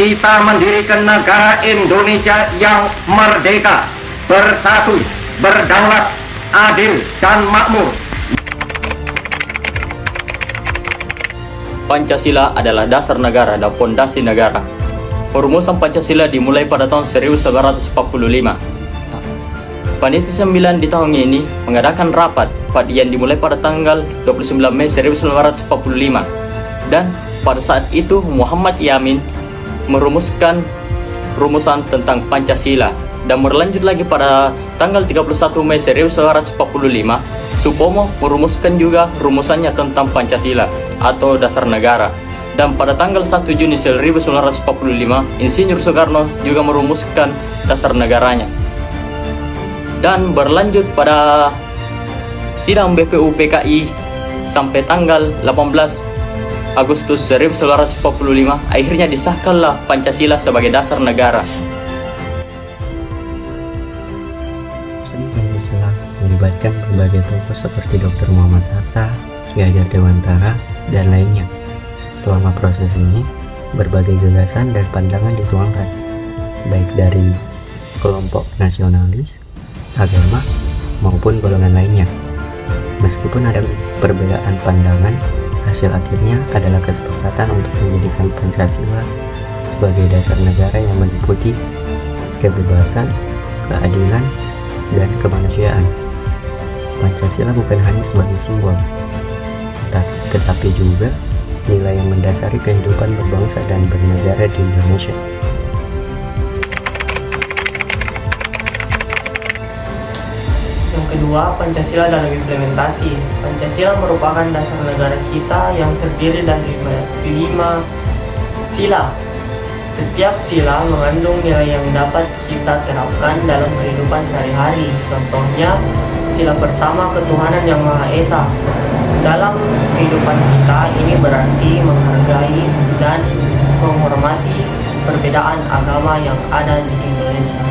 kita mendirikan negara Indonesia yang merdeka, bersatu, berdaulat, adil, dan makmur. Pancasila adalah dasar negara dan fondasi negara. Perumusan Pancasila dimulai pada tahun 1945. Panitia 9 di tahun ini mengadakan rapat yang dimulai pada tanggal 29 Mei 1945. Dan pada saat itu Muhammad Yamin merumuskan rumusan tentang Pancasila, dan berlanjut lagi pada tanggal 31 Mei 1945 Supomo merumuskan juga rumusannya tentang Pancasila atau dasar negara, dan pada tanggal 1 Juni 1945 Insinyur Soekarno juga merumuskan dasar negaranya. Dan berlanjut pada sidang BPU PKI sampai tanggal 18 Agustus 1945 akhirnya disahkanlah Pancasila sebagai dasar negara. Pancasila melibatkan berbagai tokoh seperti Dr. Muhammad Hatta, Ki Hajar Dewantara, dan lainnya. Selama proses ini, berbagai gagasan dan pandangan dituangkan, baik dari kelompok nasionalis, agama, maupun golongan lainnya. Meskipun ada perbedaan pandangan, hasil akhirnya adalah kesepakatan untuk menjadikan Pancasila sebagai dasar negara yang meliputi kebebasan, keadilan, dan kemanusiaan. Pancasila bukan hanya sebagai simbol, tetapi juga nilai yang mendasari kehidupan berbangsa dan bernegara di Indonesia. Yang kedua, Pancasila dalam implementasi. Pancasila merupakan dasar negara kita yang terdiri dari 5 sila. Setiap sila mengandung nilai yang dapat kita terapkan dalam kehidupan sehari-hari. Contohnya, sila pertama, ketuhanan yang Maha Esa. Dalam kehidupan kita, ini berarti menghargai dan menghormati perbedaan agama yang ada di Indonesia.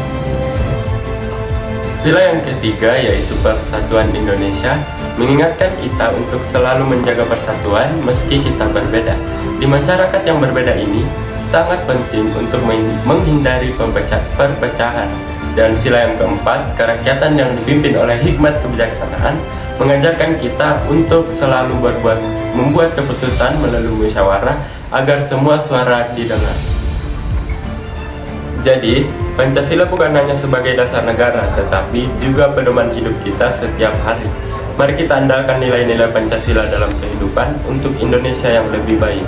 Sila yang ketiga yaitu Persatuan Indonesia, mengingatkan kita untuk selalu menjaga persatuan meski kita berbeda. Di masyarakat yang berbeda ini, sangat penting untuk menghindari perpecahan. Dan sila yang keempat, kerakyatan yang dipimpin oleh hikmat kebijaksanaan, mengajarkan kita untuk selalu membuat keputusan melalui musyawarah agar semua suara didengar. Jadi, Pancasila bukan hanya sebagai dasar negara, tetapi juga pedoman hidup kita setiap hari. Mari kita andalkan nilai-nilai Pancasila dalam kehidupan untuk Indonesia yang lebih baik.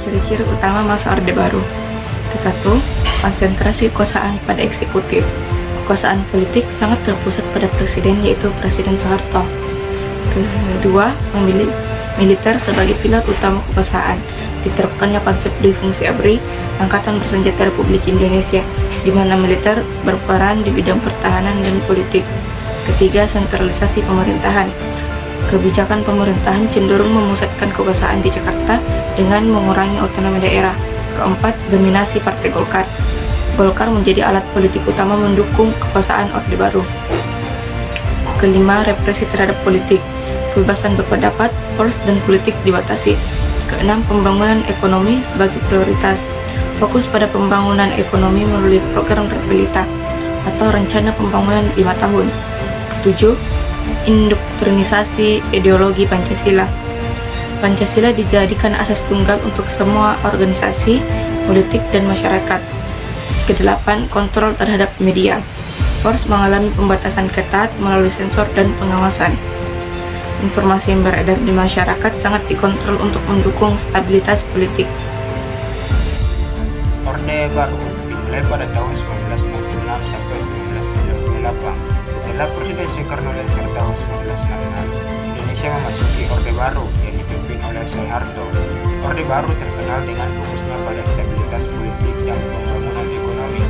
Ciri-ciri utama masa Orde Baru. Ke-1, konsentrasi kekuasaan pada eksekutif. Kekuasaan politik sangat terpusat pada presiden, yaitu Presiden Soeharto. Kedua, militer sebagai pilar utama kekuasaan. Diterapkannya konsep dui fungsi ABRI, Angkatan Bersenjata Republik Indonesia, di mana militer berperan di bidang pertahanan dan politik. Ketiga, sentralisasi pemerintahan. Kebijakan pemerintahan cenderung memusatkan kekuasaan di Jakarta dengan mengurangi otonomi daerah. Keempat, dominasi Partai Golkar. Golkar menjadi alat politik utama mendukung kekuasaan Orde Baru. Kelima, represi terhadap politik. Kebebasan berpendapat, pers, dan politik dibatasi. Keenam, pembangunan ekonomi sebagai prioritas. Fokus pada pembangunan ekonomi melalui program Repelita atau rencana pembangunan 5 tahun. Ketujuh, indoktrinisasi ideologi Pancasila. Pancasila dijadikan asas tunggal untuk semua organisasi, politik, dan masyarakat. Kedelapan, kontrol terhadap media. Pers mengalami pembatasan ketat melalui sensor dan pengawasan. Informasi yang beredar di masyarakat sangat dikontrol untuk mendukung stabilitas politik. Orde Baru dimulai pada tahun 1966 sampai 1998. Setelah Presiden Soekarno lengser tahun 1966, Indonesia memasuki Orde Baru yang dipimpin oleh Soeharto. Orde Baru terkenal dengan fokusnya pada stabilitas politik dan pembangunan ekonomi.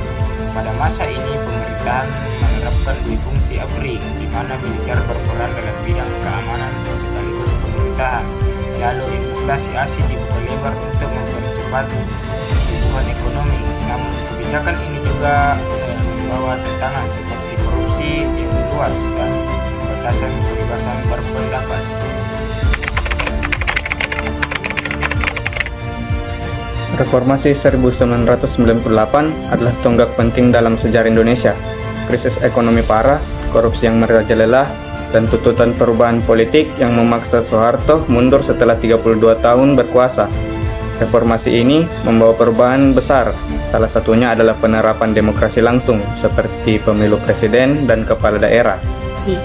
Pada masa ini, pemerintahan menerapkan dui fungsi ABRI, di mana militer berperan dalam bidang keamanan sekaligus pemerintahan. Lalu investasi asing dibuka lebar untuk mempercepat pertumbuhan ekonomi. Namun kebijakan ini juga membawa tantangan seperti korupsi yang luas dan batasan kebebasan berpendapat. Reformasi 1998 adalah tonggak penting dalam sejarah Indonesia. Krisis ekonomi parah, korupsi yang merajalela, dan tuntutan perubahan politik yang memaksa Soeharto mundur setelah 32 tahun berkuasa. Reformasi ini membawa perubahan besar, salah satunya adalah penerapan demokrasi langsung seperti pemilu presiden dan kepala daerah.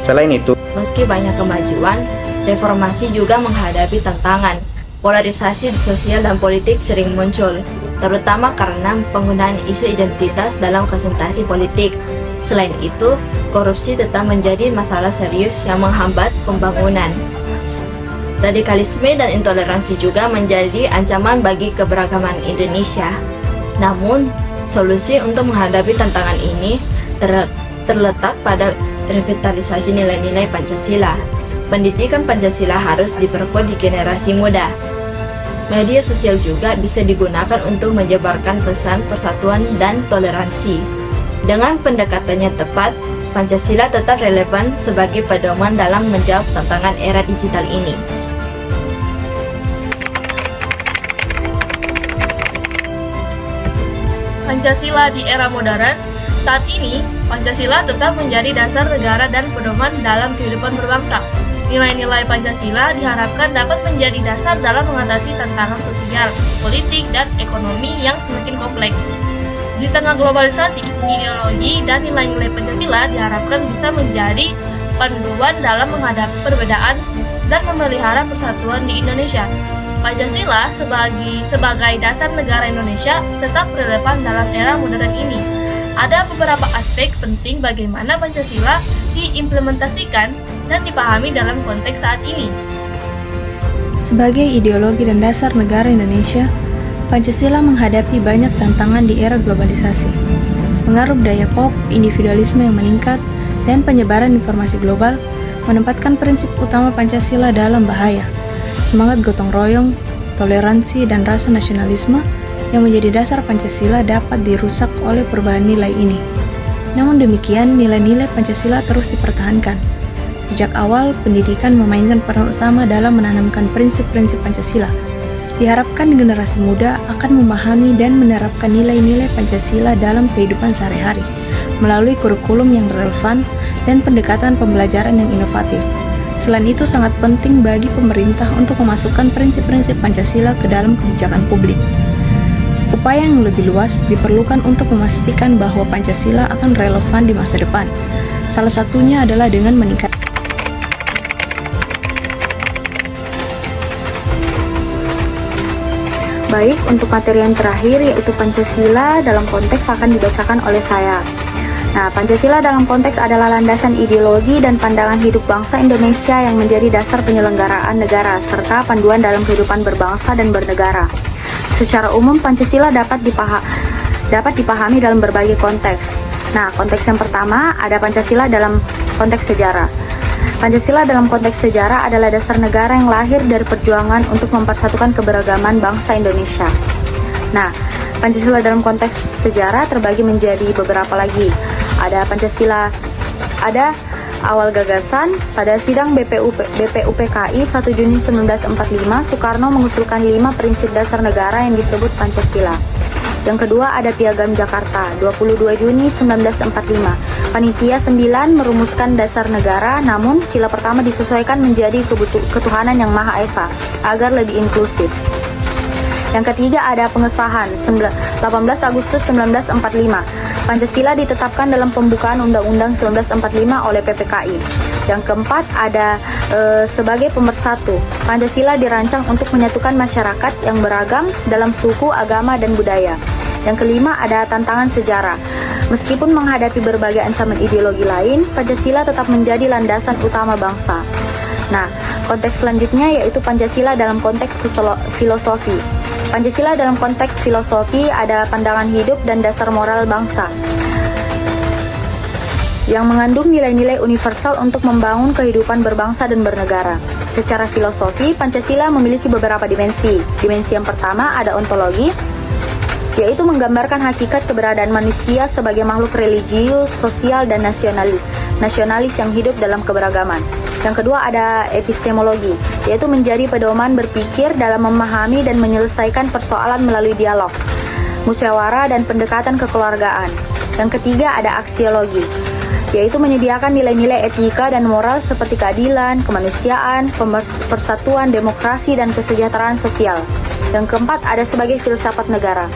Selain itu, meski banyak kemajuan, reformasi juga menghadapi tantangan. Polarisasi sosial dan politik sering muncul, terutama karena penggunaan isu identitas dalam konsentrasi politik. Selain itu, korupsi tetap menjadi masalah serius yang menghambat pembangunan. Radikalisme dan intoleransi juga menjadi ancaman bagi keberagaman Indonesia. Namun, solusi untuk menghadapi tantangan ini terletak pada revitalisasi nilai-nilai Pancasila. Pendidikan Pancasila harus diperkuat di generasi muda. Media sosial juga bisa digunakan untuk menyebarkan pesan persatuan dan toleransi. Dengan pendekatannya tepat, Pancasila tetap relevan sebagai pedoman dalam menjawab tantangan era digital ini. Pancasila di era modern. Saat ini, Pancasila tetap menjadi dasar negara dan pedoman dalam kehidupan berbangsa. Nilai-nilai Pancasila diharapkan dapat menjadi dasar dalam mengatasi tantangan sosial, politik, dan ekonomi yang semakin kompleks. Di tengah globalisasi, ideologi dan nilai-nilai Pancasila diharapkan bisa menjadi panduan dalam menghadapi perbedaan dan memelihara persatuan di Indonesia. Pancasila sebagai dasar negara Indonesia tetap relevan dalam era modern ini. Ada beberapa aspek penting bagaimana Pancasila diimplementasikan dan dipahami dalam konteks saat ini. Sebagai ideologi dan dasar negara Indonesia, Pancasila menghadapi banyak tantangan di era globalisasi. Pengaruh budaya pop, individualisme yang meningkat, dan penyebaran informasi global menempatkan prinsip utama Pancasila dalam bahaya. Semangat gotong royong, toleransi, dan rasa nasionalisme yang menjadi dasar Pancasila dapat dirusak oleh perubahan nilai ini. Namun demikian, nilai-nilai Pancasila terus dipertahankan. Sejak awal, pendidikan memainkan peran utama dalam menanamkan prinsip-prinsip Pancasila. Diharapkan generasi muda akan memahami dan menerapkan nilai-nilai Pancasila dalam kehidupan sehari-hari, melalui kurikulum yang relevan dan pendekatan pembelajaran yang inovatif. Selain itu, sangat penting bagi pemerintah untuk memasukkan prinsip-prinsip Pancasila ke dalam kebijakan publik. Upaya yang lebih luas diperlukan untuk memastikan bahwa Pancasila akan relevan di masa depan. Salah satunya adalah dengan meningkatkan Baik, untuk materi yang terakhir yaitu Pancasila dalam konteks akan dibacakan oleh saya. Nah, Pancasila dalam konteks adalah landasan ideologi dan pandangan hidup bangsa Indonesia yang menjadi dasar penyelenggaraan negara serta panduan dalam kehidupan berbangsa dan bernegara. Secara umum, Pancasila dapat dipahami dalam berbagai konteks. Nah, konteks yang pertama ada Pancasila dalam konteks sejarah. Pancasila dalam konteks sejarah adalah dasar negara yang lahir dari perjuangan untuk mempersatukan keberagaman bangsa Indonesia. Nah, Pancasila dalam konteks sejarah terbagi menjadi beberapa lagi. Ada Pancasila, ada awal gagasan. Pada sidang BPUPKI 1 Juni 1945, Soekarno mengusulkan 5 prinsip dasar negara yang disebut Pancasila. Yang kedua ada Piagam Jakarta 22 Juni 1945. Panitia 9 merumuskan dasar negara, namun sila pertama disesuaikan menjadi ketuhanan yang Maha Esa agar lebih inklusif. Yang ketiga ada pengesahan 18 Agustus 1945. Pancasila ditetapkan dalam pembukaan Undang-Undang 1945 oleh PPKI. Yang keempat ada sebagai pemersatu. Pancasila dirancang untuk menyatukan masyarakat yang beragam dalam suku, agama, dan budaya. Yang kelima ada tantangan sejarah. Meskipun menghadapi berbagai ancaman ideologi lain, Pancasila tetap menjadi landasan utama bangsa. Nah, konteks selanjutnya yaitu Pancasila dalam konteks filosofi. Pancasila dalam konteks filosofi ada pandangan hidup dan dasar moral bangsa yang mengandung nilai-nilai universal untuk membangun kehidupan berbangsa dan bernegara. Secara filosofi, Pancasila memiliki beberapa dimensi. Dimensi yang pertama ada ontologi. yaitu menggambarkan hakikat keberadaan manusia sebagai makhluk religius, sosial, dan nasionalis yang hidup dalam keberagaman. Yang kedua ada epistemologi, yaitu menjadi pedoman berpikir dalam memahami dan menyelesaikan persoalan melalui dialog, musyawarah, dan pendekatan kekeluargaan. Yang ketiga ada aksiologi, yaitu menyediakan nilai-nilai etika dan moral seperti keadilan, kemanusiaan, persatuan, demokrasi, dan kesejahteraan sosial. Yang keempat ada sebagai filsafat negara,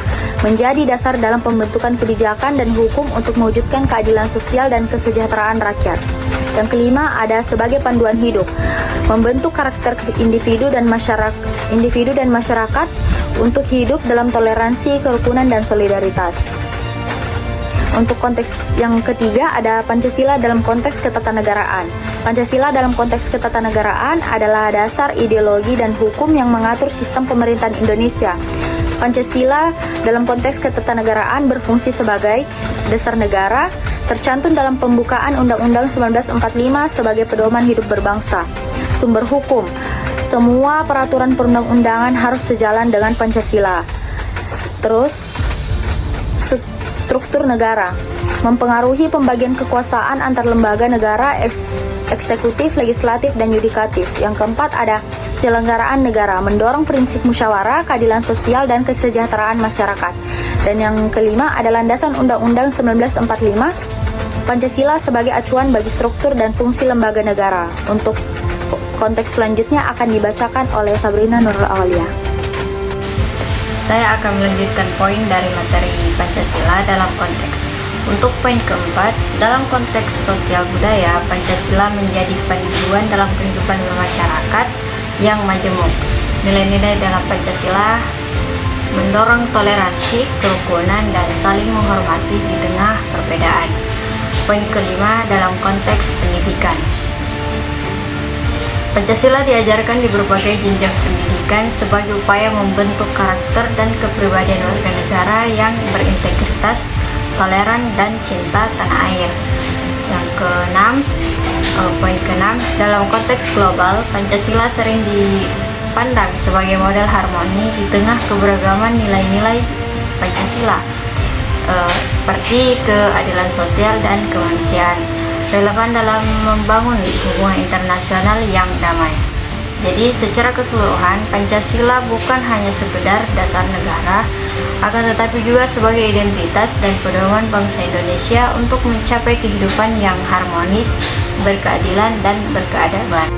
menjadi dasar dalam pembentukan kebijakan dan hukum untuk mewujudkan keadilan sosial dan kesejahteraan rakyat. Yang kelima ada sebagai panduan hidup, membentuk karakter individu dan masyarakat untuk hidup dalam toleransi, kerukunan, dan solidaritas. Untuk konteks yang ketiga ada Pancasila dalam konteks ketatanegaraan. Pancasila dalam konteks ketatanegaraan adalah dasar ideologi dan hukum yang mengatur sistem pemerintahan Indonesia. Pancasila dalam konteks ketatanegaraan berfungsi sebagai dasar negara, tercantum dalam pembukaan Undang-Undang 1945 sebagai pedoman hidup berbangsa. Sumber hukum, semua peraturan perundang-undangan harus sejalan dengan Pancasila. Terus struktur negara mempengaruhi pembagian kekuasaan antar lembaga negara, eksekutif, legislatif, dan yudikatif. Yang keempat ada penyelenggaraan negara, mendorong prinsip musyawarah, keadilan sosial, dan kesejahteraan masyarakat. Dan yang kelima ada landasan Undang-Undang 1945, Pancasila sebagai acuan bagi struktur dan fungsi lembaga negara. Untuk konteks selanjutnya akan dibacakan oleh Sabrina Nurul Awalia. Saya akan melanjutkan poin dari materi Pancasila dalam konteks. Untuk poin keempat, dalam konteks sosial budaya, Pancasila menjadi panduan dalam kehidupan masyarakat yang majemuk. Nilai-nilai dalam Pancasila mendorong toleransi, kerukunan, dan saling menghormati di tengah perbedaan. Poin kelima dalam konteks pendidikan. Pancasila diajarkan di berbagai jenjang pendidikan sebagai upaya membentuk karakter dan kepribadian warga negara yang berintegritas, toleran, dan cinta tanah air. Poin keenam, dalam konteks global, Pancasila sering dipandang sebagai model harmoni di tengah keberagaman nilai-nilai Pancasila, seperti keadilan sosial dan kemanusiaan, relevan dalam membangun hubungan internasional yang damai. Jadi secara keseluruhan, Pancasila bukan hanya sekedar dasar negara, akan tetapi juga sebagai identitas dan pedoman bangsa Indonesia untuk mencapai kehidupan yang harmonis, berkeadilan, dan berkeadaban.